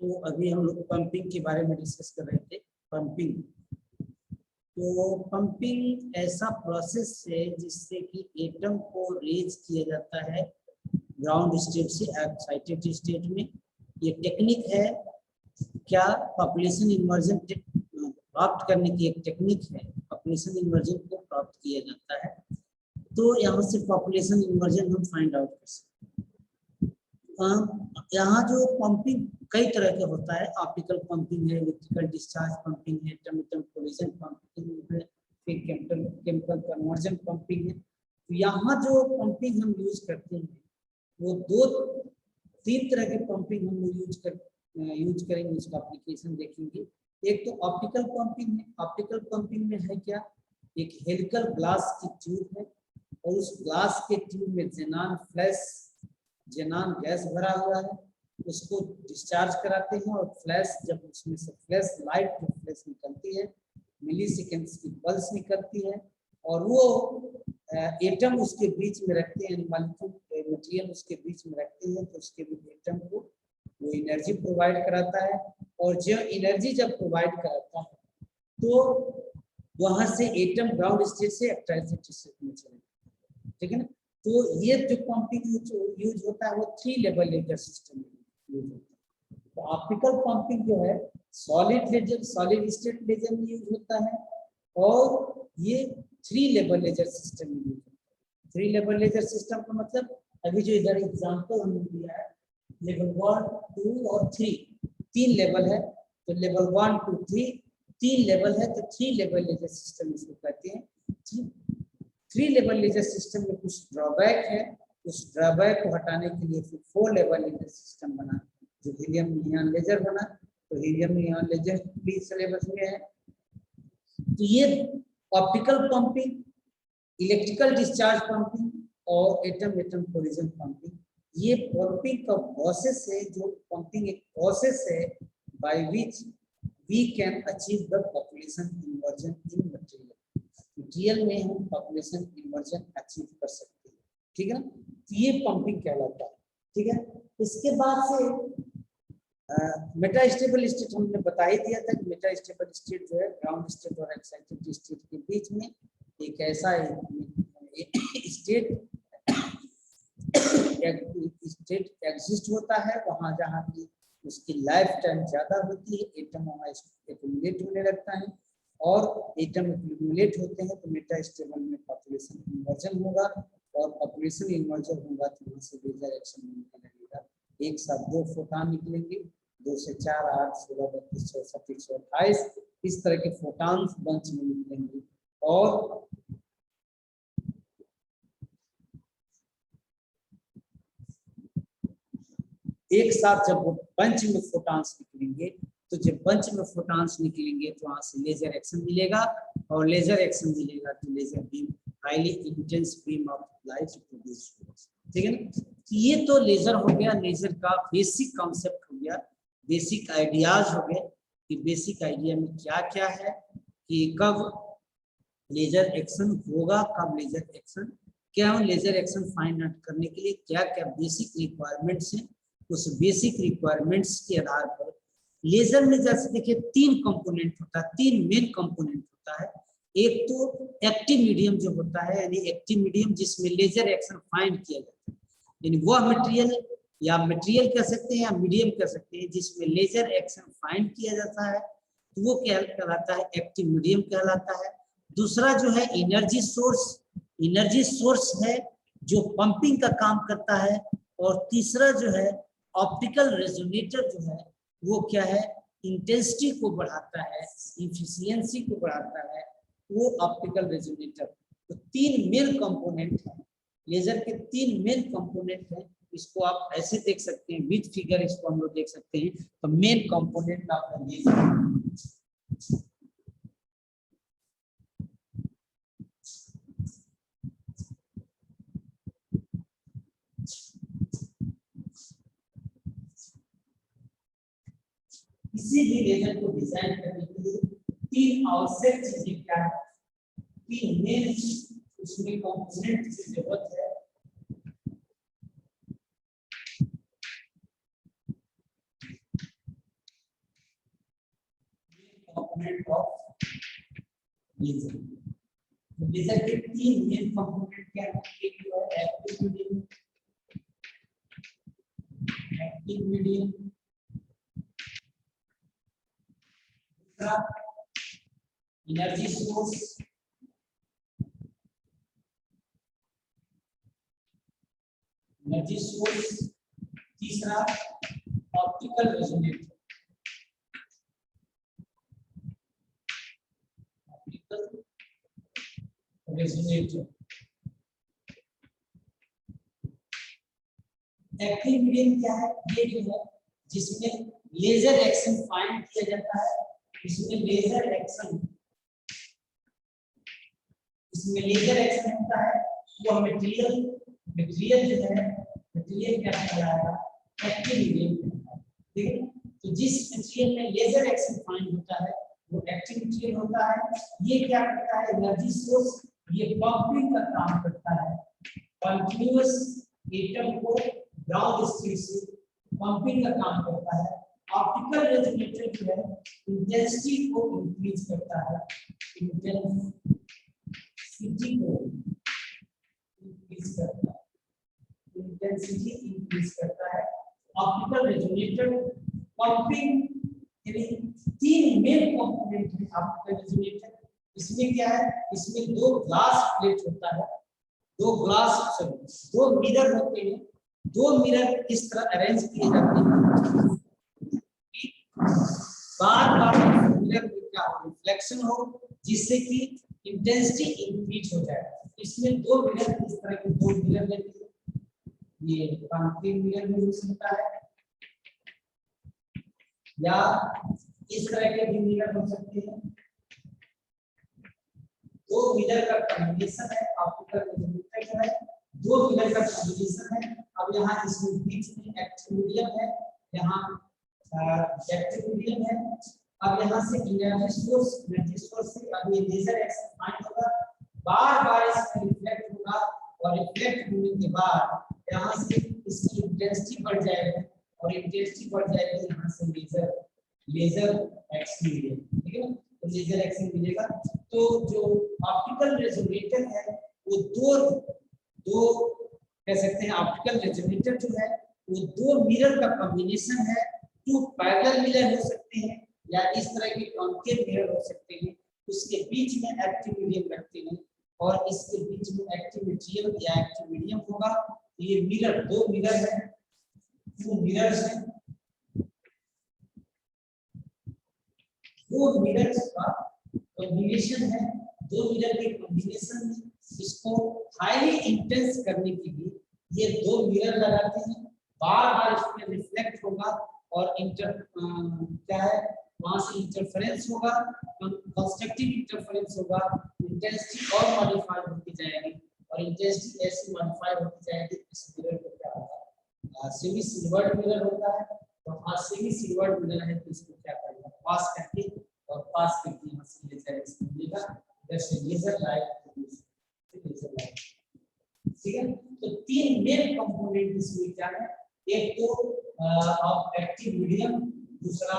तो अभी हम लोग पंपिंग के बारे में डिस्कस कर रहे थे। पंपिंग, तो पंपिंग ऐसा प्रोसेस है जिससे कि एटम को रेज किया जाता है ग्राउंड स्टेट से एक्साइटेड स्टेट में। ये टेक्निक है क्या, पॉपुलेशन इन्वर्जन प्राप्त करने की एक टेक्निक है। पॉपुलेशन इन्वर्जन को प्राप्त किया जाता है, तो यहाँ से पॉपुलेशन इन्वर्जन हम फाइंड आउट कर सकते हैं। यहाँ जो पंपिंग कई तरह के होता है, ऑप्टिकल पंपिंग है, इलेक्ट्रिकल डिस्चार्ज पंपिंग है, एटम कोलिजन पंपिंग है, फिर केमिकल कन्वर्जन पंपिंग है। तो यहाँ जो पंपिंग हम यूज करते हैं वो तीन तरह के पंपिंग हम यूज करेंगे, उसका एप्लीकेशन देखेंगे। एक तो ऑप्टिकल पंपिंग है। ऑप्टिकल पंपिंग में है क्या, एक हेलिकल ग्लास की ट्यूब है और उस ग्लास के ट्यूब में जेनान गैस भरा हुआ है, उसको डिस्चार्ज कराते हैं और फ्लैश, जब उसमें से फ्लैश लाइट जो फ्लैश निकलती है, मिली सेकेंड्स की पल्स निकलती है और वो एटम उसके बीच में रखते हैं, मटेरियल उसके बीच में रखते हैं, तो उसके एटम को वो एनर्जी प्रोवाइड कराता है। और जो एनर्जी जब प्रोवाइड कराता है तो वहां से एटम ग्राउंड स्टेट से एक्साइटेड स्टेट में चले, ठीक है ना। तो ये जो पंपिंग यूज होता है वो 3 लेवल लेजर सिस्टम में यूज होता है। तो ऑप्टिकल पंपिंग जो है सॉलिड स्टेट लेजर में यूज होता है और ये 3 लेवल लेजर सिस्टम में यूज होता है। 3 लेवल लेजर सिस्टम का मतलब अभी जो इधर एग्जांपल हमने दिया है, लेवल 1, 2 और 3, 3 लेवल है। तो लेवल 1 2 3 3 लेवल है, तो 3 लेवल लेजर सिस्टम इसको कहते हैं। 3 लेवल लेजर सिस्टम में कुछ ड्रॉबैक है, उस ड्रॉबैक को हटाने के लिए फिर 4 लेवल लेजर सिस्टम बना, जो हीलियम नियॉन लेजर बना। तो हीलियम नियॉन लेजर भी सिलेबस में है। तो ये optical pumping, electrical discharge pumping और एटम कोलिजन पंपिंग, ये पंपिंग का प्रोसेस है। जो पंपिंग एक प्रोसेस है by which we can achieve the population inversion in material में हम पॉपुलेशन इन्वर्जन अचीव कर सकते हैं, ठीक है ना। तो ये पंपिंग कहलाता है, ठीक है। इसके बाद से मेटा स्टेबल स्टेट हमने बता ही दिया था कि मेटा स्टेबल स्टेट जो है ग्राउंड स्टेट और एक्साइटेड स्टेट के बीच में एक ऐसा स्टेट एग्जिस्ट होता है, वहां जहाँ की उसकी लाइफ टाइम ज्यादा होती है, एटम वहाँ एक्यूमुलेट होने लगता है और एटम एक्यूमुलेट होते हैं तो मेटा स्टेबल में पॉपुलेशन इन्वर्जन होगा और पॉपुलेशन इन्वर्जन होगा तो वहाँ से लेजर एक्शन मिलने लगेगा। एक साथ 2 फोटॉन निकलेंगे, 2 से 4 8 16 32 34 28 इस तरह के फोटॉन्स बंच में निकलेंगे और एक साथ जब वो बंच में फोटॉन्स निकलेंगे तो जब बंच में फोटॉन्स निकलेंगे तो वहां से लेजर एक्शन मिलेगा और लेजर एक्शन मिलेगा तो laser beam, highly intense beam of light produce होगा, ठीक है ना। ये तो लेजर हो गया, लेजर का बेसिक कॉन्सेप्ट हो गया, बेसिक आइडियाज हो गए कि बेसिक आइडिया में क्या क्या है कि कब लेजर एक्शन होगा, कब लेजर एक्शन क्या हो। लेजर एक्शन फाइंड आउट करने के लिए क्या क्या बेसिक रिक्वायरमेंट्स हैं, उस बेसिक रिक्वायरमेंट्स के आधार पर लेजर में जैसे देखिए 3 कंपोनेंट होता है, 3 मेन कंपोनेंट होता है। एक तो एक्टिव मीडियम जो होता है, यानी एक्टिव मीडियम जिसमें लेजर एक्शन फाइंड किया जाता है, यानी वह मटेरियल कह सकते हैं या मीडियम कह सकते हैं जिसमें लेजर एक्शन फाइंड किया जाता है, तो वो क्या कहलाता है, एक्टिव मीडियम कहलाता है। दूसरा जो है एनर्जी सोर्स है जो पंपिंग का काम करता है। और तीसरा जो है ऑप्टिकल रेजोनेटर जो है वो क्या है, इंटेंसिटी को बढ़ाता है, इफिशियंसी को बढ़ाता है, वो ऑप्टिकल रेजोनेटर। तो 3 मेन कंपोनेंट है लेजर के, 3 मेन कंपोनेंट है। इसको आप ऐसे देख सकते हैं, विद फिगर इसको हम लोग देख सकते हैं। तो मेन कंपोनेंट ऑफ लेजर किसी भी लेजर को डिजाइन करने के लिए 3 आवश्यक चीजें क्या है, 3 मेन उसमें कंपोनेंट की जरूरत है। Component of laser. लेजर के तीन मेन कंपोनेंट क्या है? एक जो है एक्टिव मीडियम, दूसरा एनर्जी सोर्स, तीसरा ऑप्टिकल रेजोनेटर। एक्टिव मीडियम क्या है? ये जो है जिसमें लेजर एक्शन फाइंड किया जाता है, इसमें लेजर एक्शन होता है। वो मटेरियल जो है मटेरियल क्या कहलाएगा? एक्टिव मीडियम कहलाएगा। ठीक है, तो जिस मटेरियल में लेजर एक्शन फाइंड होता है वो एक्टिव मटेरियल होता है। ये क्या करता है? एनर्जी सोर्स, ये पंपिंग का काम करता है, कंटीन्यूअस एटम को ग्राउंड स्टेट से पंपिंग का काम करता है। ऑप्टिकल रेजोनेटर जो है इंटेंसिटी को इंक्रीज करता है, इंटेंसिटी इंक्रीज करता है। ऑप्टिकल रेजोनेटर पंपिंग, यानी तीन मेन कंपोनेंट है ऑप्टिकल रेजोनेटर। इसमें क्या है? इसमें दो ग्लास प्लेट होता है, दो मिरर होते हैं। दो मिरर इस तरह अरेंज किए जाते हैं कि बार-बार मिरर में क्या रिफ्लेक्शन हो, जिससे कि इंटेंसिटी इंक्रीज हो जाए। इसमें दो मिरर, इस तरह के दो मिरर लेते हैं। ये कॉन्केव मिरर भी हो सकता है या इस तरह के भी मिरर हो सकते हैं। दो मिरर का कॉम्बिनेशन है ऑप्टिकल रेजोनेटर जो है, दो मिरर का कॉम्बिनेशन है। अब यहाँ इसमें बीच में एक्टिव मीडियम है, यहाँ एक्टिव मीडियम है। अब यहाँ से एनर्जी सोर्स से अब ये लेजर एक्शन फाइंड होगा, बार-बार इसमें रिफ्लेक्ट होगा और रिफ्लेक्ट होने के बाद यहाँ से इसकी इंटेंसिटी बढ़ जाएगी और इंटेंसिटी बढ़ जाएगी, यहाँ से लेजर एक्शन मिलेगा। ठीक है ना, तो लेजर एक्शन मिलेगा। तो जो ऑप्टिकल रेजोनेटर है वो दो कह सकते हैं, ऑप्टिकल रेजोनेटर जो है वो दो मिरर का कॉम्बिनेशन है। टू पैरेलल मिरर हो सकते हैं या इस तरह के कॉन्केव मिरर हो सकते हैं। उसके बीच में एक्टिव मीडियम रखते हैं और इसके बीच में एक्टिव मटेरियल या एक्टिव मीडियम होगा। ये मिरर, दो मिरर है, दो मिरर्स है, दो मिरर्स का कॉम्बिनेशन है। दो मिरर के कॉम्बिनेशन में इसको हाईली इंटेंस करने के लिए ये दो मिरर लगाते हैं। बार-बार इसमें रिफ्लेक्ट होगा और क्या है, वहां से इंटरफेरेंस होगा, कंस्ट्रक्टिव इंटरफेरेंस होगा। इंटेंसिटी और मॉडिफाई होती जाएगी और इंटेंसिटी ऐसे मॉडिफाई होती जाएगी। इस मिरर को क्या होगा? सेमी सिल्वर्ड मिरर होता है। तो सेमी सिल्वर्ड मिरर है तो इसको क्या करेगा? पास करके यहाँ से लेजर एक्शन मिलेगा, इधर से लेजर लाइट, ठीक है। तो तीन मेन कंपोनेंट इसमें क्या है? एक तो एक्टिव मीडियम, दूसरा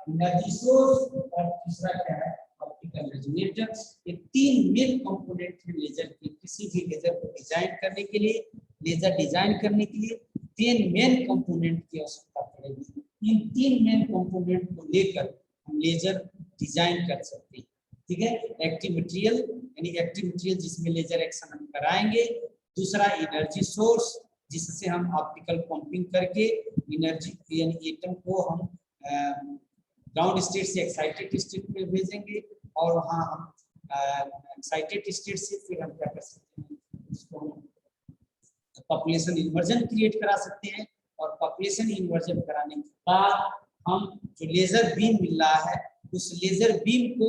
एनर्जी सोर्स और तीसरा क्या है? Optical resonator. ये तीन मेन कंपोनेंट है लेजर के। किसी भी लेजर को डिजाइन करने के लिए, तीन मेन कंपोनेंट की आवश्यकता पड़ेगी। इन तीन मेन कंपोनेंट को लेकर हम लेजर डिजाइन कर सकते हैं। ठीक है, एक्टिव मटेरियल यानी एक्टिव मटेरियल जिसमें लेजर एक्शन हम कराएंगे, दूसरा एनर्जी सोर्स जिससे हम ऑप्टिकल पंपिंग करके एनर्जी यानी एटम को हम ग्राउंड स्टेट से एक्साइटेड स्टेट में भेजेंगे और वहाँ हम एक्साइटेड स्टेट से फिर हम क्या कर सकते हैं, उसको हम पॉपुलेशन इन्वर्जन क्रिएट करा सकते हैं और पॉपुलेशन इन्वर्जन कराने के बाद हम जो लेजर बीम मिल रहा है उस लेजर बीम को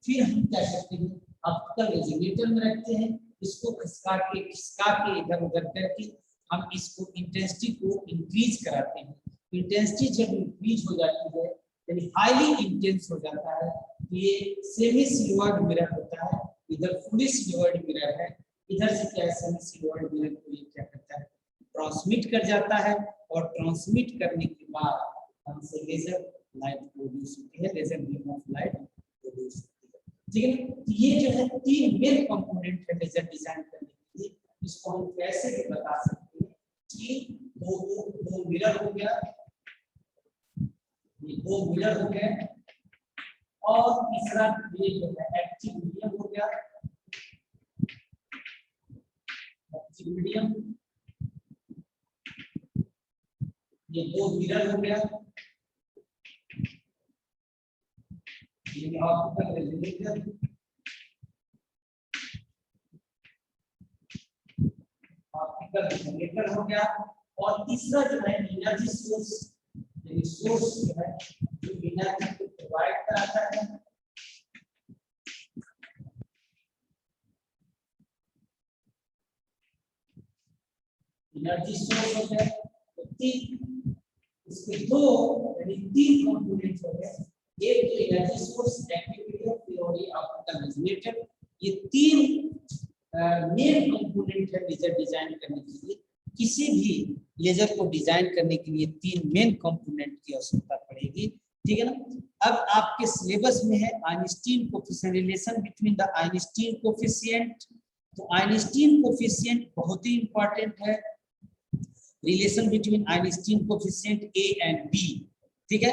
फिर हम क्या करते हैं? ऑप्टिकल रेजोनेटर में रखते हैं। इसको खिसका के इधर उधर करके हम इसको इंटेंसिटी को इंक्रीज कराते हैं। इंटेंसिटी जब इंक्रीज हो जाती है यानी हाईली इंटेंस हो जाता है, ये सेमी सिल्वर्ड मिरर होता है। इधर फुली सिल्वर्ड मिरर है, इधर से क्या है? सेमी सिल्वर्ड मिरर को ये क्या करता है? ट्रांसमिट कर जाता है और ट्रांसमिट करने के बाद हमसे लेजर लाइट प्रोड्यूस होती है, लेजर बीम ऑफ लाइट हो सकती है। ठीक है ना, तो ये जो है तीन मेन कंपोनेंट है लेजर डिजाइन करने के लिए। इसको हम कैसे भी बता सकते हैं कि दो मिरर हो गया, ये दो मिरर हो गए, और तीसरा ये जो है एक्टिव मीडियम हो गया, एक्टिव मीडियम, ये दो मिरर हो गया, ये ऑप्टिकल रेजोनेटर, ऑप्टिकल रेजोनेटर हो गया, और तीसरा जो है एनर्जी सोर्स, यानी सोर्स जो है जो एनर्जी को प्रोवाइड कराता है। एनर्जी सोर्स हो गया, तो तीन, इसके दो यानी तीन कंपोनेंट्स हो गए, एक तो एनर्जी सोर्स, एक्टिव और ये ऑप्टिकल रेजोनेटर, ये तीन मेन कंपोनेंट है लेजर डिजाइन करने के लिए। किसी भी लेजर को डिजाइन करने के लिए तीन मेन कंपोनेंट की आवश्यकता पड़ेगी। ठीक है ना, अब आपके सिलेबस में है Einstein coefficient, relation between the Einstein coefficient. तो आइंस्टीन कोफिशिएंट बहुत ही इंपॉर्टेंट है, relation between Einstein coefficient A and B. ठीक है,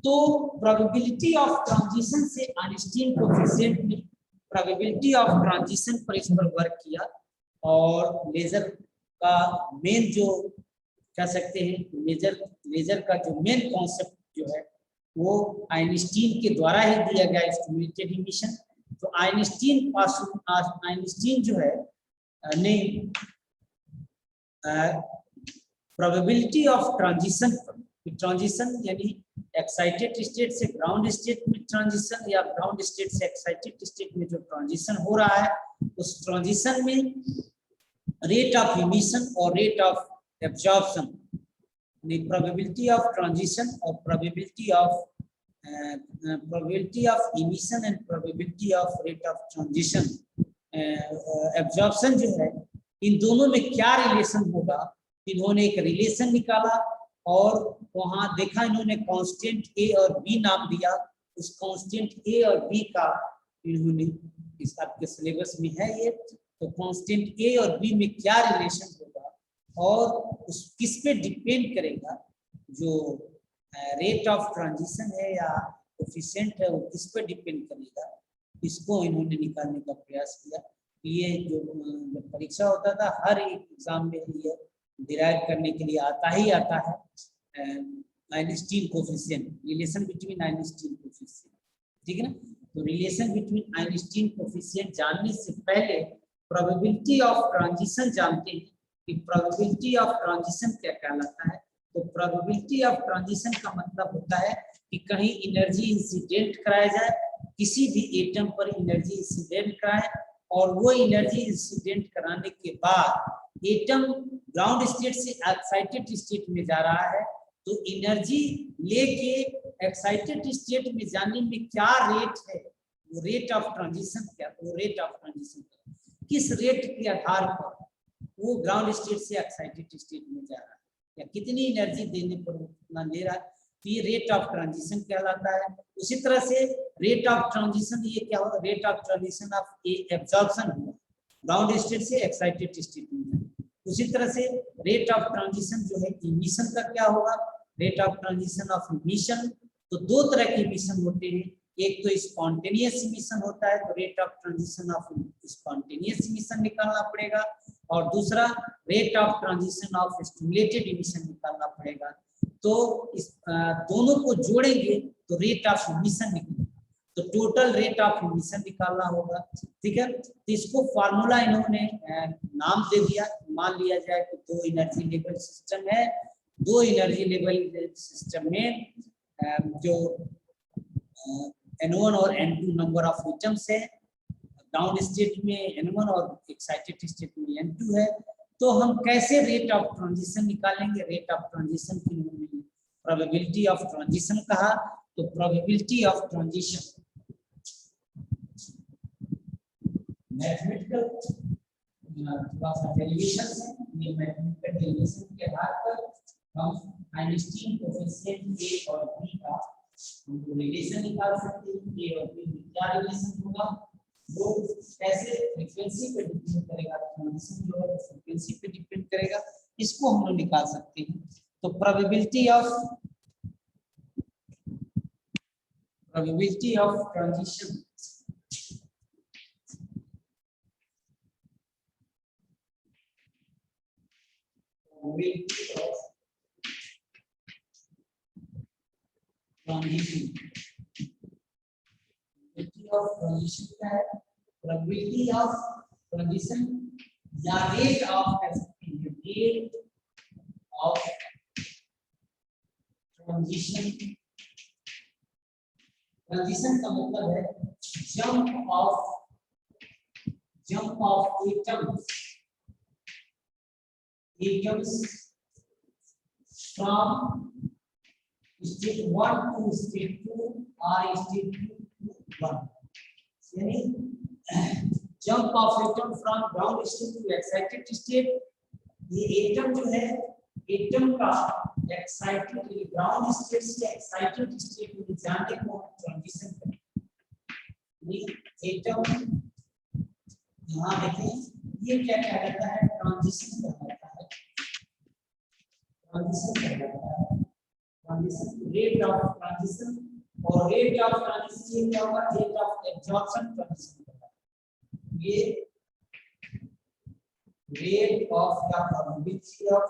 तो प्रोबेबिलिटी ऑफ ट्रांजिशन से आइंस्टीन कोफिशिएंट में प्रोबेबिलिटी ऑफ ट्रांजिशन पर इस पर वर्क किया, और लेजर का मेन जो कह सकते हैं लेजर का जो मेन कॉन्सेप्ट जो है वो आइंस्टीन के द्वारा ही दिया गया, स्टिमुलेटेड इमिशन। तो आइंस्टीन जो है ने प्रोबेबिलिटी ऑफ ट्रांजिशन यानी एक्साइटेड स्टेट से ग्राउंड स्टेट में ट्रांजिशन, या ग्राउंड स्टेट से एक्साइटेड स्टेट में जो ट्रांजिशन हो रहा है, उस ट्रांजिशन में रेट ऑफ इमिशन और rate of absorption, probability of transition और probability of emission and probability of rate of transition absorption जो है, इन दोनों में क्या रिलेशन होगा, इन्होंने एक रिलेशन निकाला और वहां देखा, इन्होंने कांस्टेंट ए और बी नाम दिया। उस कांस्टेंट ए और बी का इन्होंने, इस आपके सिलेबस में है ये, तो कांस्टेंट ए और बी में क्या रिलेशन होगा और उस किस पे डिपेंड करेगा, जो रेट ऑफ ट्रांजिशन है या कोफिशिएंट है वो किस पे डिपेंड करेगा, इसको इन्होंने निकालने का प्रयास किया। ये जो परीक्षा होता था हर एक एग्जाम में ये डिराइव करने के लिए आता है Einstein coefficient, relation between Einstein coefficient. ठीक है ना, तो रिलेशन बिटवीन आइंस्टीन कोफिशिएंट जानने से पहले प्रोबेबिलिटी ऑफ ट्रांजिशन जानते हैं कि प्रोबेबिलिटी ऑफ ट्रांजिशन क्या कहलाता है। तो प्रोबेबिलिटी ऑफ ट्रांजिशन का मतलब होता है कि कहीं एनर्जी इंसिडेंट कराया जाए, किसी भी एटम पर एनर्जी इंसिडेंट कराए, और वो एनर्जी इंसिडेंट कराने के बाद एटम ग्राउंड स्टेट से एक्साइटेड स्टेट में जा रहा है, तो एनर्जी लेके एक्साइटेड स्टेट में जाने में क्या रेट है, वो रेट ऑफ ट्रांजिशन क्या, वो रेट ऑफ ट्रांजिशन किस रेट के आधार पर वो ग्राउंड स्टेट से एक्साइटेड स्टेट में जा रहा है, या कितनी एनर्जी देने पर वो कितना ले रहा है, तो ये रेट ऑफ ट्रांजिशन कहलाता है। उसी तरह से रेट ऑफ ट्रांजिशन ये क्या होगा, rate of transition of absorption हुआ ग्राउंड स्टेट से एक्साइटेड स्टेट में। उसी तरह से रेट ऑफ ट्रांजिशन जो है इमिशन का क्या होगा, rate of transition of emission. तो दो तरह के इमिशन होते हैं, एक तो स्पॉन्टेनियस इमिशन होता है, तो rate of transition of spontaneous emission निकालना पड़ेगा, और दूसरा rate of transition of stimulated emission निकालना पड़ेगा। तो इस दोनों को जोड़ेंगे तो रेट ऑफ इमिशन निकलेगा, तो टोटल रेट ऑफ इमिशन निकालना होगा। ठीक है, तो इसको फार्मूला इन्होंने नाम दे दिया, मान लिया जाए कि दो एनर्जी लेवल सिस्टम है, दो एनर्जी लेवल सिस्टम में जो N1 और N2 नंबर ऑफ एटम्स है, ग्राउंड स्टेट में N1 और एक्साइटेड स्टेट में N2 है, तो हम कैसे रेट ऑफ ट्रांजिशन निकालेंगे। रेट ऑफ ट्रांजिशन की प्रोबेबिलिटी ऑफ ट्रांजिशन कहा, तो probability of transition mathematical derivation है, ये मैथमेटिकल डेरिवेशन के आधार पर हम आइंस्टीन कोफिशिएंट ए और बी का रिलेशन निकाल सकते हैं। ए और बी क्या रिलेशन होगा, वो कैसे फ्रीक्वेंसी पे डिपेंड करेगा, ट्रांजिशन जो है फ्रीक्वेंसी पे डिपेंड करेगा, इसको हम लोग निकाल सकते हैं। तो प्रोबेबिलिटी ऑफ ट्रांजिशन क्या है, प्रोबेबिलिटी ऑफ ट्रांजिशन या रेट ऑफ कह सकते हैं, रेट ऑफ ट्रांजिशन। ट्रांजिशन का मतलब है jump of atoms from state 1 to state 2 और स्टेट 2 to 1, यानी jump of atom from ground state to excited state. ये एटम जो है, एटम का एक्साइटेड ग्राउंड स्टेट से एक्साइटेड स्टेट में जाने को ट्रांजिशन कहते हैं। एटम यहाँ देखें, ये क्या कहलाता है, ट्रांजिशन कहलाता है। ट्रांजिशन कहलाता है, ट्रांजिशन, रेट ऑफ ट्रांजिशन। और रेट ऑफ ट्रांजिशन ये क्या होगा, रेट ऑफ एब्जॉर्प्शन ट्रांजिशन कहलाता है। ये रेट ऑफ या probability of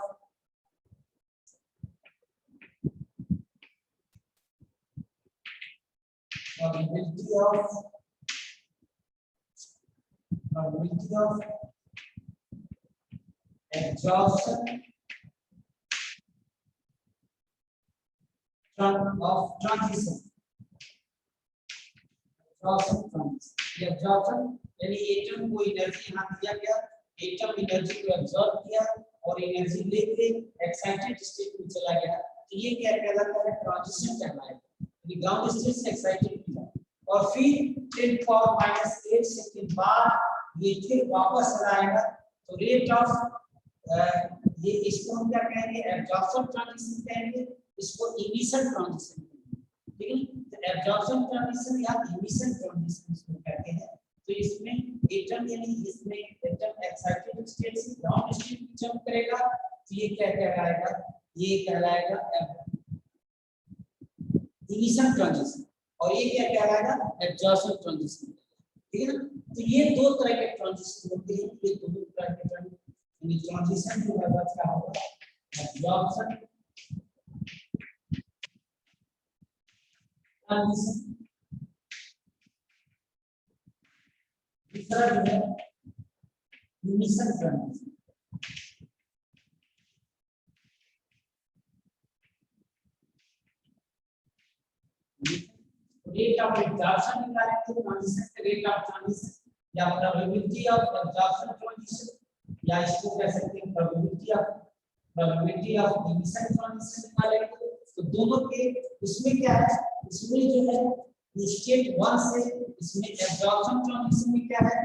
absorption of transition। absorption यानी एटम को एनर्जी यहाँ दिया गया, एटम एनर्जी को एब्जॉर्ब किया और एनर्जी लेके एक्साइटेड स्टेट में चला गया, तो ये क्या कहलाता है, ट्रांजिशन कहलाएगा। ग्राउंड स्टेट से एक्साइटेड किया और फिर 10⁻⁸ सेकंड बाद ये फिर वापस आएगा, तो रेट ऑफ ये इसको हम क्या कहेंगे, एब्जॉर्प्शन ट्रांजिशन कहेंगे, इसको इमिशन ट्रांजिशन कहेंगे। ठीक है, तो एब्जॉर्प्शन ट्रांजिशन या इमिशन ट्रांजिशन इसको कहते हैं। तो इसमें एटम यानी इसमें एटम एक्साइटेड स्टेट से ग्राउंड स्टेट में जंप करेगा, तो ये क्या कहलाएगा, ये कहलाएगा इमिशन ट्रांजिशन, और ये क्या कहलाएगा, एब्जॉर्प्शन ट्रांजिशन। ठीक है ना, तो ये दो तरह के ट्रांजिशन होते हैं, ये दोनों तरह के ट्रांजिशन जो है क्या होगा, एब्जॉर्प्शन ट्रांजिशन। दूसरा जो है emission transition. Rate of absorption निकालेंगे, ट्रांजिशन का रेट ऑफ ट्रांजिशन या प्रोबेबिलिटी ऑफ एब्जॉर्प्शन ट्रांजिशन, या इसको कह सकते हैं प्रोबेबिलिटी ऑफ इमिशन ट्रांजिशन निकालेंगे। तो दोनों के इसमें क्या है, इसमें जो है स्टेट 1 से, इसमें एब्जॉर्प्शन ट्रांजिशन में क्या है,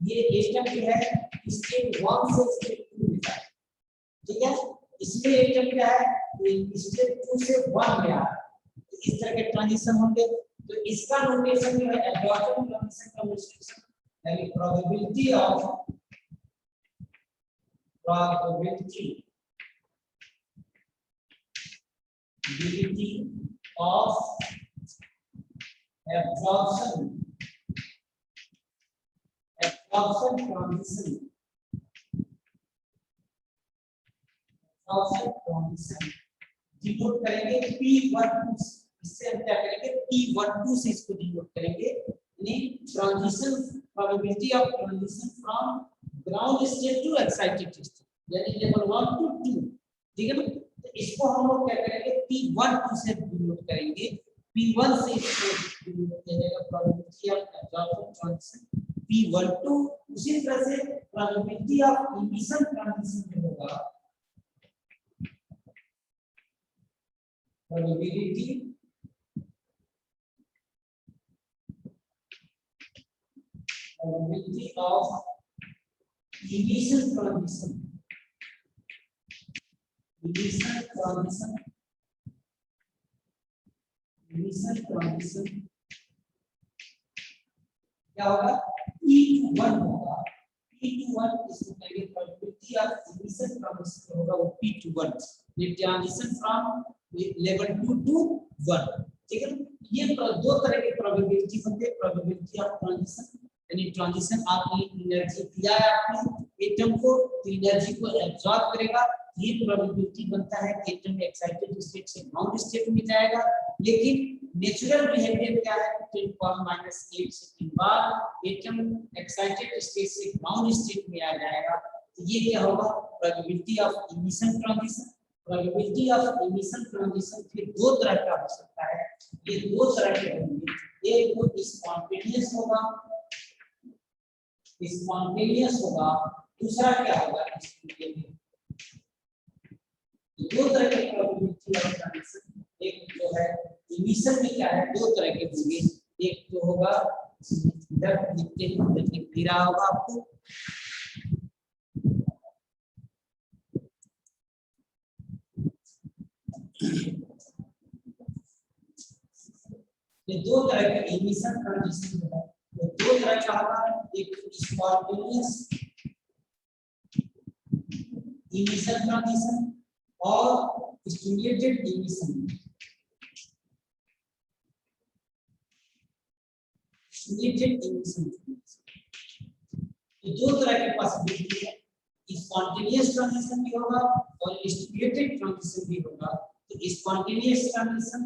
ये एटम जो है स्टेट 1 से स्टेट 2 में जाए। ठीक है, इसमें एटम क्या है, स्टेट 2 से 1 में आ रहा है, तो इस तरह के ट्रांजिशन होंगे। तो इसका नोटेशन जो है एब्जॉर्प्शन ट्रांजिशन का नोटेशन यानी probability of absorption transition denote करेंगे P12, इससे हम क्या करेंगे, P12 से इसको डिनोट करेंगे, यानी transition probability of transition from ground state to excited state, यानी लेवल 1 to 2। ठीक है ना, तो इसको हम लोग क्या करेंगे, P12 से डिनोट करेंगे, P1 से इसको डिनोट किया जाएगा probability of absorption transition P12। उसी तरह से प्रोबेबिलिटी ऑफ इमिशन ट्रांजिशन जो होगा, प्रोबेबिलिटी ऑफ इमिशन ट्रांजिशन क्या होगा P21 होगा। P21 इसको कहेंगे प्रोबेबिलिटी ऑफ इमिशन फ्रॉम होगा वो P21, ये ट्रांजिशन फ्रॉम लेवल 2 टू 1, ठीक है। ये दो तरह के प्रोबेबिलिटी होते हैं, प्रोबेबिलिटी ऑफ ट्रांजिशन यानी ट्रांजिशन आपने एनर्जी दिया है आपने एटम को, तो एनर्जी को एब्जॉर्ब करेगा, ये प्रोबेबिलिटी बनता है कि एटम एक्साइटेड स्टेट से ग्राउंड स्टेट में जाएगा। लेकिन नेचुरल बिहेवियर क्या है, 10⁻⁸ सेकंड बाद एटम एक्साइटेड स्टेट से ग्राउंड स्टेट में आ जाएगा, तो ये क्या होगा probability of emission transition. Probability of emission transition फिर दो तरह का हो सकता है, ये दो तरह के होंगे, एक वो स्पॉन्टेनियस होगा, स्पॉन्टेनियस होगा, दूसरा क्या होगा दो तरह के प्रोबेबिलिटी ऑफ ट्रांजिशन, एक जो है इमिशन में क्या है दो तरह के होंगे, एक तो होगा इधर लिखते रहा होगा आपको, ये दो तरह के इमिशन ट्रांजिशन है, तो दो तरह का होगा, एक स्पॉन्टेनियस इमिशन ट्रांजिशन और स्टिमुलेटेड इमिशन। स्टिमुलेटेड इमिशन ये दो तरह के पॉसिबिलिटी है, स्पॉन्टेनियस ट्रांजिशन भी होगा और स्टिमुलेटेड ट्रांजिशन भी होगा। तो स्पॉन्टेनियस ट्रांजिशन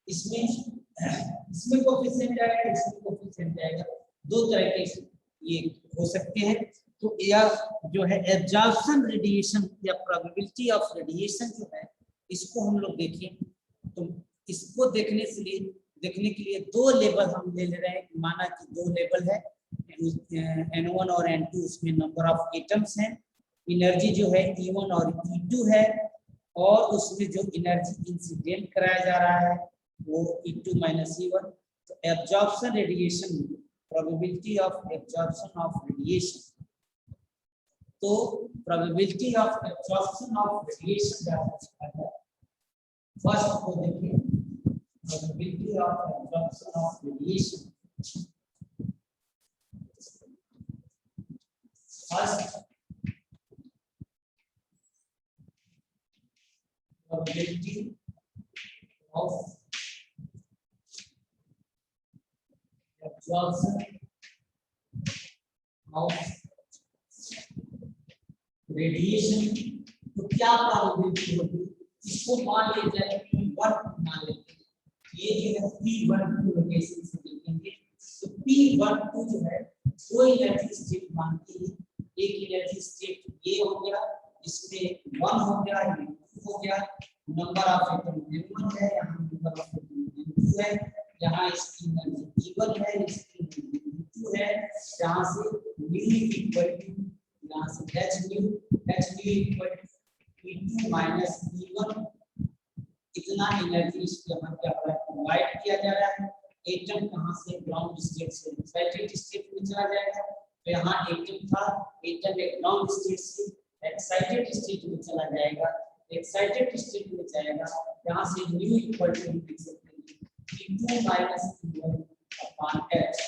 इसमें कोएफिशिएंट आएगा, इसमें कोएफिशिएंट आएगा, दो तरह के ये हो सकते हैं। तो यह जो है एब्जॉर्प्शन रेडिएशन या प्रोबेबिलिटी ऑफ रेडिएशन जो है इसको हम लोग देखें, तो इसको देखने के लिए दो लेवल हम ले रहे हैं, माना कि दो लेवल है N1 और N2, उसमें नंबर ऑफ एटम्स हैं, एनर्जी जो है E1 और E2 है, और उसमें जो एनर्जी इंसिडेंट कराया जा रहा है वो E2 - E1। तो absorption radiation, probability of absorption of radiation, तो probability of absorption of radiation first को देखिए, probability of absorption of radiation first, probability of absorption of radiation, तो क्या प्रोबेबिलिटी होगी, इसको मान लेते हैं P1 मान लेते हैं, ये जो है P12 लोकेशन से देखेंगे, तो P12 जो है दो एनर्जी स्टेट मानती है, एक एनर्जी स्टेट ये हो गया, इसमें 1 हो गया, ये 2 हो गया, नंबर ऑफ एटम N1 है, यहाँ नंबर ऑफ एटम N2 है, यहाँ इसकी एनर्जी E1 है, इसकी एनर्जी E2 है, यहाँ से mu इक्वल टू यहाँ से h equal to E2 minus E1, इतना एनर्जी इसके यहाँ क्या प्रोवाइड किया जा रहा है। एटम कहाँ से ग्राउंड स्टेट से एक्साइटेड स्टेट में चला जाएगा, तो यहाँ एटम था, एटम एक ग्राउंड स्टेट से एक्साइटेड स्टेट में चला जाएगा, एक्साइटेड स्टेट में जाएगा, यहाँ से न्यू इक्वल टू लिख सकते हैं E2 minus E1 upon h,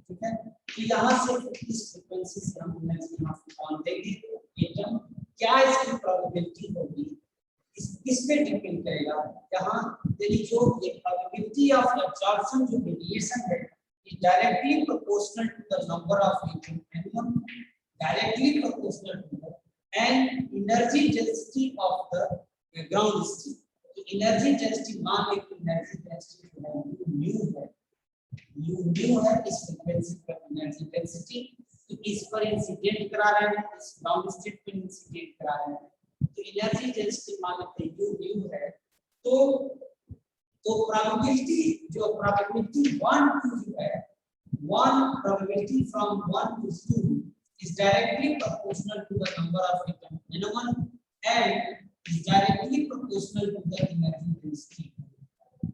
ठीक है। तो यहाँ से इस फ्रीक्वेंसी से हम एनर्जी यहाँ से कौन देंगे एटम, क्या इसकी प्रोबेबिलिटी होगी इस पे डिपेंड करेगा, यहाँ यानी जो ये प्रोबेबिलिटी ऑफ एब्जॉर्प्शन जो रेडिएशन है is directly proportional to the number of atom N1, directly proportional to the and energy density of the ground state. तो एनर्जी डेंसिटी मान लें कि एनर्जी डेंसिटी जो है न्यू है, इस फ्रीक्वेंसी पर एनर्जी डेंसिटी, तो इस पर इंसिडेंट करा रहे हैं, इस ग्राउंड स्टेट पर इंसिडेंट करा रहे हैं, तो एनर्जी डेंसिटी मान लेते हैं न्यू है, तो प्रोबेबिलिटी जो प्रोबेबिलिटी 1 2 जो है 1 probability from 1 to 2 is directly proportional to the number of atom N1 and is directly proportional to the energy density,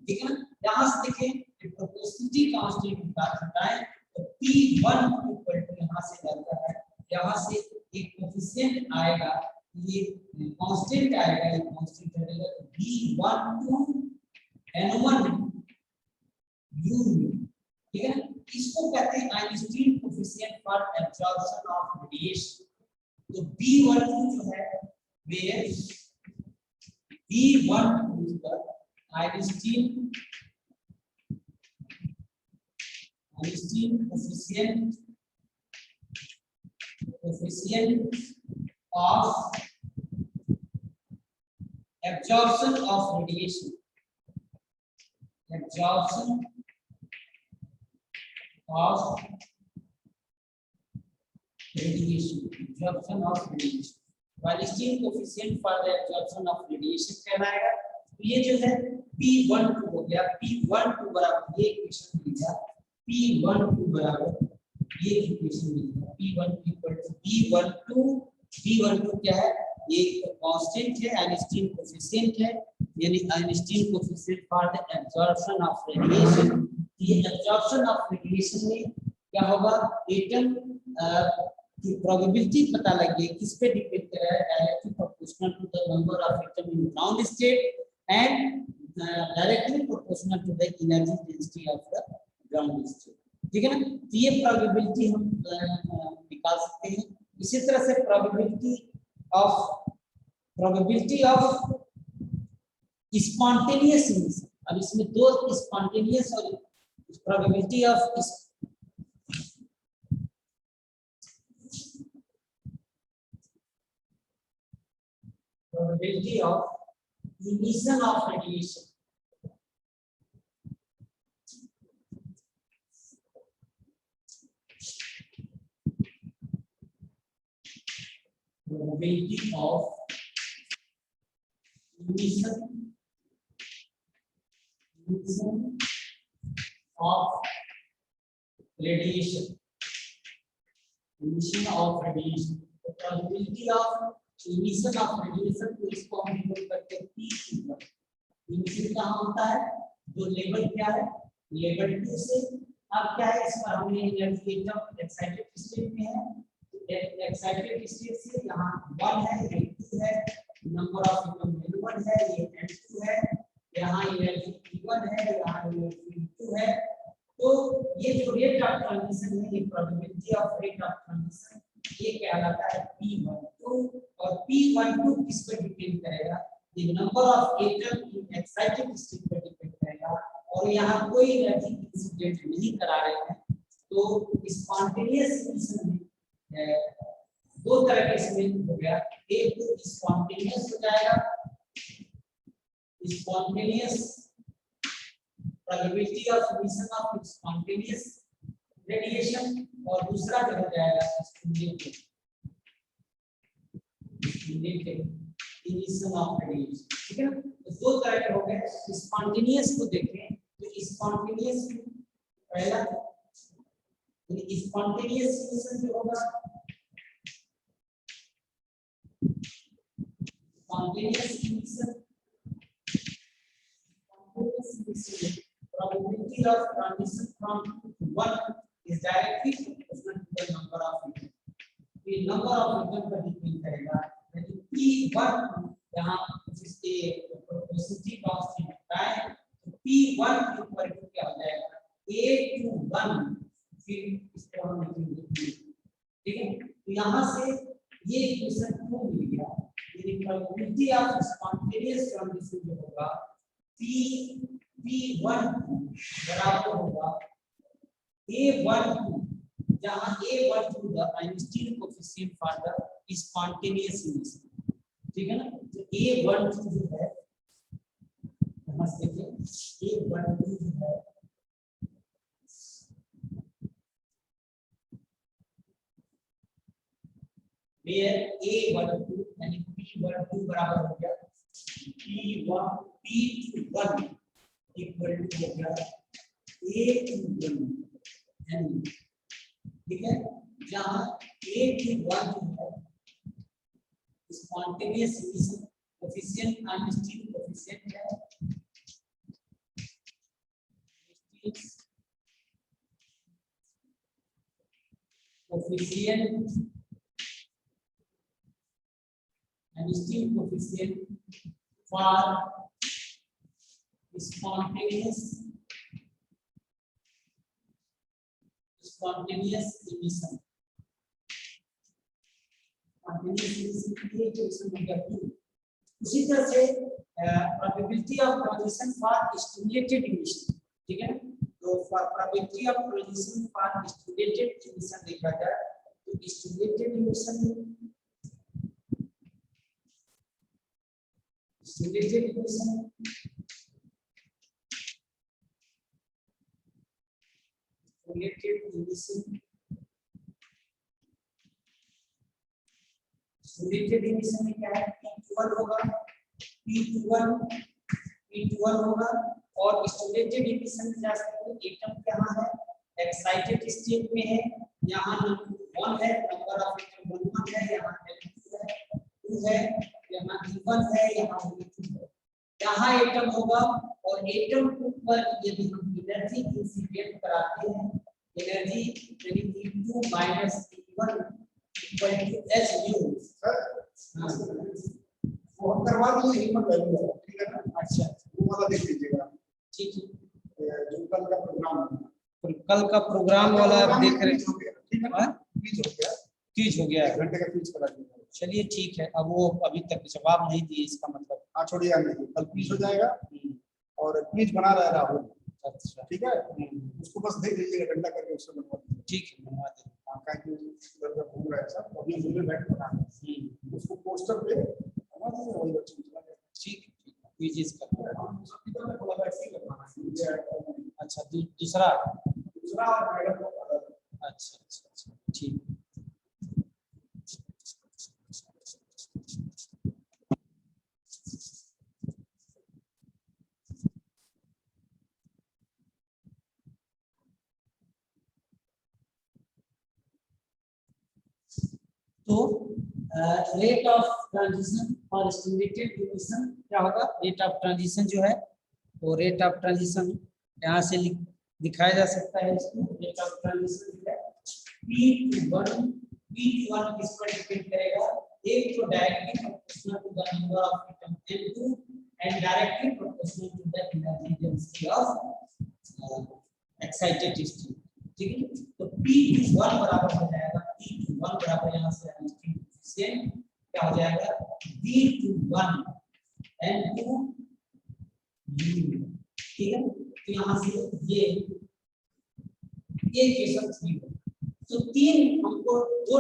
ठीक है ना। यहाँ से देखें प्रोपोर्शनलिटी कांस्टेंट हटाएं तो P1 इक्वल टू यहाँ से जाता है, यहाँ से एक कोएफिशिएंट आएगा, ये कांस्टेंट आएगा, ये कांस्टेंट रहेगा B12 N1 U, ठीक है। इसको कहते हैं Einstein coefficient for absorption of radiation, तो B12 जो है वे B12 is the Einstein coefficient of absorption of radiation, absorption of radiation, Wallenstein coefficient for the absorption of radiation कहलाएगा। तो ये जो है P12 हो गया, P12 बराबर ये इक्वेशन मिल गया, P12 बराबर ये इक्वेशन मिल गया, P12 इक्वल टू B12 क्या है, एक कांस्टेंट है, आइंस्टीन कोफिशिएंट है, यानी Einstein coefficient for the absorption of radiation. ये एब्जॉर्प्शन ऑफ रेडिएशन में क्या होगा, एटम की प्रोबेबिलिटी पता लगी किस पे डिपेंड कर रहा है, directly proportional to the number of atom in ground state and directly proportional to the energy density of the ground state. ठीक है ना, तो ये प्रोबेबिलिटी हम निकाल सकते हैं। इसी तरह से प्रोबेबिलिटी ऑफ स्पॉन्टेनियस इमिशन, अब इसमें दो स्पॉन्टेनियस और probability of emission of radiation, probability of emission of radiation, emission of radiation, the probability of emission of radiation को इसको हम डिनोट करते हैं P1। emission कहाँ होता है, जो लेवल क्या है, लेवल 2 से। अब क्या है, इस पर हमने एनर्जी एटम एक्साइटेड स्टेट में है, एक्साइटेड स्टेट से यहाँ 1 है, ये 2 है, नंबर ऑफ एटम N1 है, ये N2 है, यहाँ एनर्जी P1 है, यहाँ एनर्जी P2 है। तो ये जो रेट ऑफ ट्रांजिशन है, ये probability of rate of transition, ये कहलाता है P12। और P12 किस पर डिपेंड करेगा, ये number of atom in excited state पर डिपेंड करेगा, और यहाँ कोई एनर्जी इंसिडेंट नहीं करा रहे हैं। तो स्पॉन्टेनियस इमिशन में दो तरह के इसमें हो गया, एक तो स्पॉन्टेनियस हो जाएगा, spontaneous probability of emission of spontaneous radiation, और दूसरा जो हो जाएगा स्टिमुलेटेड इमिशन ऑफ रेडिएशन। ठीक है ना, तो दो तरह के हो गए। स्पॉन्टेनियस को देखें तो स्पॉन्टेनियस पहला स्पॉन्टेनियस इमिशन जो होगा, spontaneous emission probability of transition from 1 is directly proportional to the number of atoms। ये नंबर ऑफ एटम पर डिपेंड करेगा, यानी P1 यहाँ जिसके प्रोपोर्शनलिटी कांस्टेंट होता है, तो P1 के ऊपर क्या हो जाएगा, A21, फिर इसको हम लिखेंगे। ठीक है, तो यहाँ से ये इक्वेशन क्यों मिल गया, यानी प्रोबेबिलिटी ऑफ स्पॉन्टेनियस ट्रांजिशन जो होगा P1 बराबर होगा A12, जहां A12 the Einstein coefficient for the spontaneous emission. ठीक है ना, तो A12 जो है, यहां से देखिए A12 जो है where A12 यानी P12 बराबर हो गया P1 इक्वल टू हो गया A21 यानी, ठीक है, जहां A21 जो है spontaneous emission coefficient Einstein coefficient है, coefficient Einstein coefficient for spontaneous spontaneous emission, उसी तरह से probability of transition for stimulated emission, ठीक है। तो for probability of transition for stimulated emission देखा जाए तो स्टिमुलेटेड इमिशन stimulated emission में क्या है, P21 होगा, P21 होगा। और स्टिमुलेटेड इमिशन में जा सकते हैं, एटम कहाँ है, एक्साइटेड स्टेट में है, यहाँ नंबर 1 है, नंबर ऑफ एटम 1 है, यहाँ 2 है, यहाँ E1 है, यहाँ E2 है। यहाँ एटम होगा और एटम पर यदि हम एनर्जी इंसिडेंट कराते हैं, एनर्जी यानी E2 minus E1 equal to h nu, वो हम करवा देंगे, ह्यूमन वैल्यू है, ठीक है ना। अच्छा वो वाला देख लीजिएगा, ठीक है। जो कल का प्रोग्राम है, कल का प्रोग्राम वाला आप देख रहे हैं, ठीक है ना, क्विज हो गया, क्विज हो गया है, घंटे का क्विज करा दीजिए। चलिए ठीक है। अब वो अभी तक जवाब नहीं दिए, इसका मतलब हाँ छोड़िए, कल क्विज हो जाएगा और क्विज बना रहा है राहुल, अच्छा ठीक है, उसको बस देख लीजिएगा, घंटा करके उससे बनवा दीजिए। ठीक है, बनवा दें। हाँ, क्या कि उधर का घूम रहा है सब, अभी मुझे बैठ बना उसको पोस्टर पे बनवा दीजिए, वही बच्चे चला गया। ठीक है, क्विज़ करना है। अच्छा दूसरा और मैडम को अच्छा अच्छा अच्छा ठीक। तो रेट ऑफ ट्रांजिशन और स्टिमुलेटेड इमिशन क्या होगा, रेट ऑफ ट्रांजिशन जो है वो रेट ऑफ ट्रांजिशन यहाँ से दिखाया जा सकता है। इसको रेट ऑफ ट्रांजिशन जो है P21 किस पर डिपेंड करेगा, एक तो directly proportional to the number of atom N2 and directly proportional to the energy density of excited state, ठीक है। तो P21 बराबर हो जाएगा, P21 बराबर यहाँ से क्या हो जाएगा, V21 N2 U, ठीक है। तो यहाँ से ये इक्वेशन 3 तो 3 हमको दो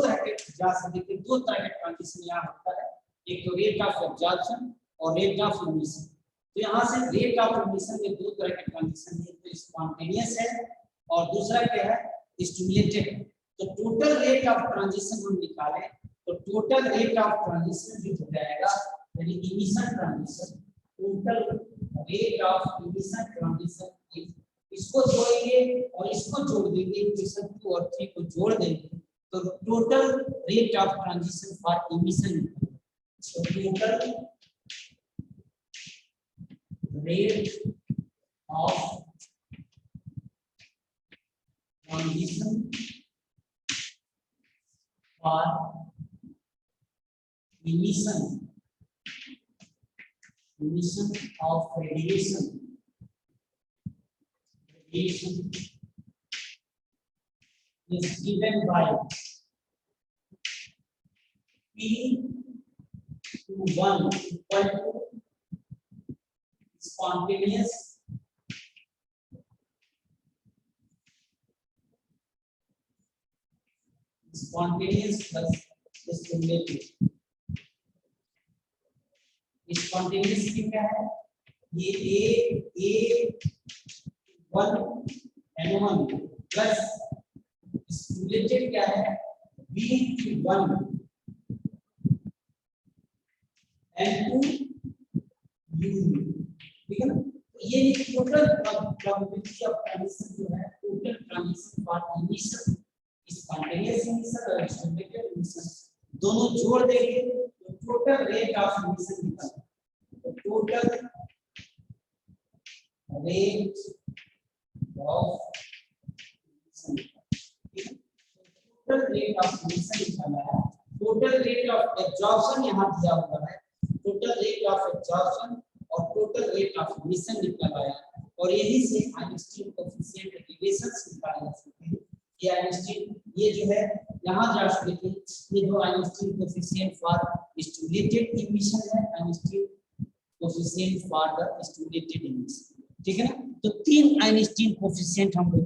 तरह के जा सकते हैं, दो तरह के ट्रांजिशन यहाँ होता है, एक तो रेट ऑफ एब्जॉर्प्शन और रेट ऑफ इमिशन। तो यहाँ से रेट ऑफ इमिशन में दो तरह के ट्रांजिशन है, तो स्पॉन्टेनियस है और दूसरा क्या है, स्टिमुलेटेड। तो टोटल रेट ऑफ ट्रांजिशन हम निकालें तो टोटल रेट ऑफ ट्रांजिशन जो हो जाएगा, यानी emission transition, total rate of emission transition, इसको जोड़ेंगे और इसको जोड़ देंगे, इक्वेशन 2 और 3 को जोड़ देंगे तो total rate of transition for emission, तो total rate of transition for emission of radiation is given by P21 equal to spontaneous plus stimulated। Spontaneous की क्या है, ये A1 N1 प्लस स्टिमुलेटेड क्या है, B1 N2 U, ठीक है ना। ये टोटल प्रोबेबिलिटी ऑफ ट्रांजिशन जो है, total transition for emission, spontaneous emission और स्टिमुलेटेड इमिशन दोनों जोड़ देंगे तो टोटल रेट ऑफ इमिशन निकलेगा। तो total rate of total rate of emission निकालना है। टोटल रेट ऑफ एब्जॉर्प्शन यहाँ दिया हुआ है, टोटल रेट ऑफ एब्जॉर्प्शन और टोटल रेट ऑफ इमिशन निकाला है और यही से आइंस्टीन कोएफिशिएंट रिलेशंस निकाले जा सकते हैं। ये आइंस्टीन, ये जो है यहाँ जस्ट देखिए, ये जो Einstein coefficient for stimulated emission है, Einstein coefficient for the stimulated emission, ठीक है ना। तो 3 आइंस्टीन कोएफिशिएंट हम लोग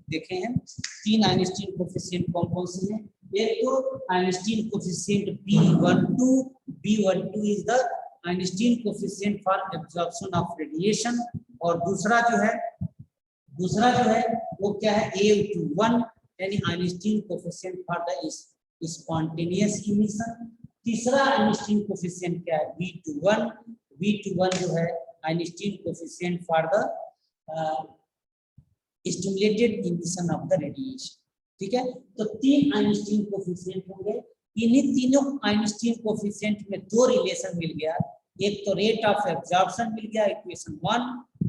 देखे हैं। 3 आइंस्टीन कोएफिशिएंट कौन कौन से हैं? एक तो Einstein coefficient B12 is the Einstein coefficient for absorption of radiation, और दूसरा जो है वो क्या है, A21 यानी Einstein coefficient for the spontaneous emission. तीसरा आइंस्टीन कोएफिशिएंट क्या है, B21 जो है Einstein coefficient for the stimulated emission of the radiation, ठीक है। तो 3 आइंस्टीन कोएफिशिएंट होंगे। इन्हीं तीनों आइंस्टीन कोएफिशिएंट में 2 रिलेशन मिल गया, एक तो रेट ऑफ एब्जॉर्प्शन मिल गया इक्वेशन 1,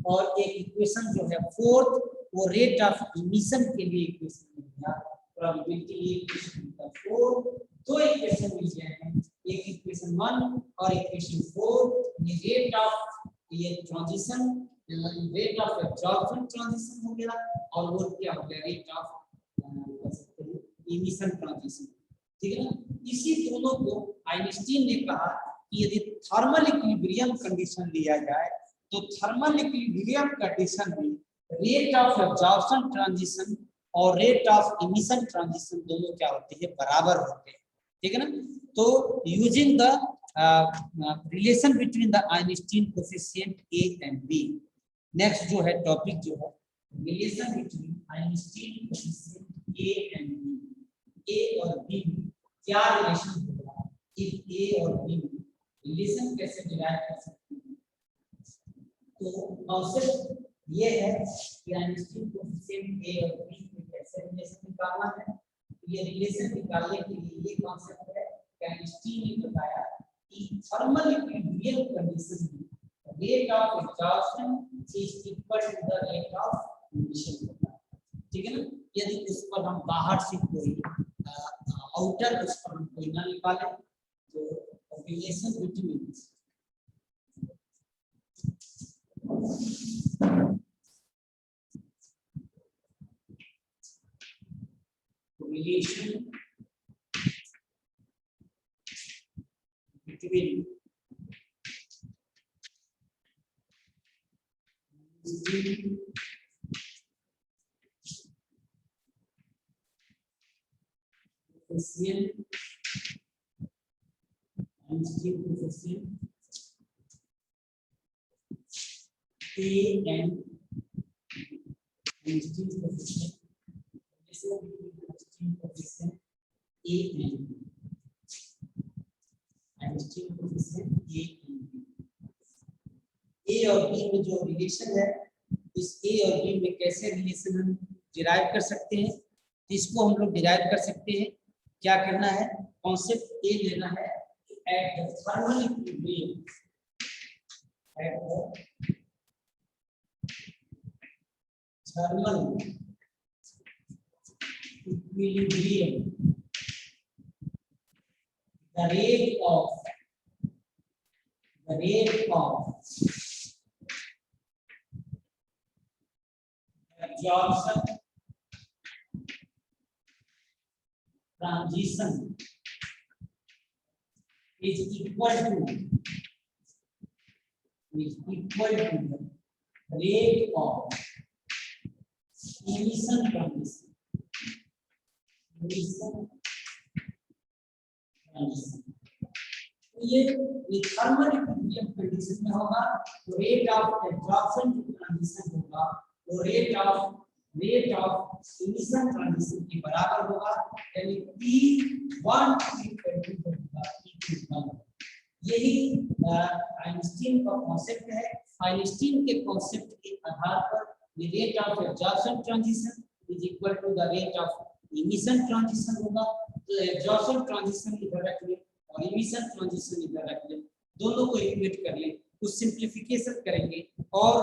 और एक इक्वेशन जो है 4th वो रेट ऑफ इमिशन के लिए इक्वेशन मिल गया, प्रोबेबिलिटी इक्वेशन 4। 2 इक्वेशन मिल गए हैं, एक इक्वेशन 1 और इक्वेशन 4। ये रेट ऑफ ये transition, rate of absorption transition हो गया, और वो क्या हो गया, रेट ऑफ इमिशन ट्रांजिशन, ठीक है ना। इसी दोनों को आइंस्टीन ने कहा कि यदि थर्मल इक्विलिब्रियम कंडीशन लिया जाए तो थर्मल इक्विलिब्रियम कंडीशन में रेट ऑफ एब्जॉर्प्शन ट्रांजिशन और रेट ऑफ इमिशन ट्रांजिशन दोनों क्या होते हैं, बराबर होते हैं, ठीक है ना। तो using the relation between the Einstein coefficient A and B, next जो है टॉपिक जो है relation between Einstein coefficient A and B, A और B में क्या रिलेशन होगा, इफ A और B में रिलेशन कैसे डिराइव कर सकते हैं। तो कॉन्सेप्ट ये है कि आइंस्टीन कोएफिशिएंट A और B में कैसे रिलेशन निकालना है। ये रिलेशन निकालने के लिए ये कॉन्सेप्ट है कि आइंस्टीन ने बताया कि थर्मल इक्विलिब्रियम कंडीशन में rate of absorption is equal to the rate of emission होता है, ठीक है ना। यदि उस पर हम बाहर से कोई आउटर उस पर हम कोई ना निकालें तो relation between relation between coefficient A and coefficient A and A और B में जो रिलेशन है, इस A और B में कैसे रिलेशन हम डिराइव कर सकते हैं, इसको हम लोग डिराइव कर सकते हैं। क्या करना है, कॉन्सेप्ट A लेना है, at the thermal equilibrium, at the thermal equilibrium the rate of absorption transition is equal to the rate of emission transition. ये थर्मल इक्विलिब्रियम कंडीशन में होगा, तो रेट ऑफ एब्जॉर्प्शन ट्रांजिशन होगा वो रेट ऑफ इमिशन ट्रांजिशन के बराबर होगा, यानी P1 P2। यही आइंस्टीन का कॉन्सेप्ट है। आइंस्टीन के कॉन्सेप्ट के आधार पर rate of absorption transition is equal to the rate of emission transition होगा। तो एब्जॉर्प्शन ट्रांजिशन इधर रख ले और इमिशन ट्रांजिशन इधर रख ले, दोनों को इक्वेट कर ले, उस सिंप्लीफिकेशन करेंगे और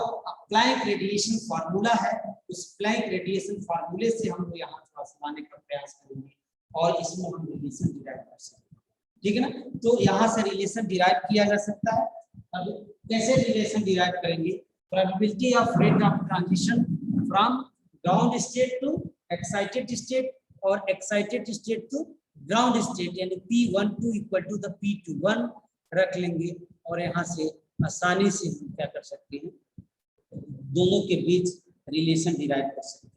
प्लैंक रेडिएशन फार्मूला है, उस प्लैंक रेडिएशन फार्मूले से हम लोग यहाँ थोड़ा लाने का प्रयास करेंगे और इसमें हम रिलेशन डिराइव कर सकते हैं, ठीक है ना। तो यहाँ से रिलेशन डिराइव किया जा सकता है। अब कैसे रिलेशन डिराइव करेंगे, probability of rate of transition from ground state to excited state और excited state to ground state, यानी P12 equal to the P21 रख लेंगे और यहाँ से आसानी से हम क्या कर सकते हैं, दोनों के बीच रिलेशन डिराइव कर सकते हैं।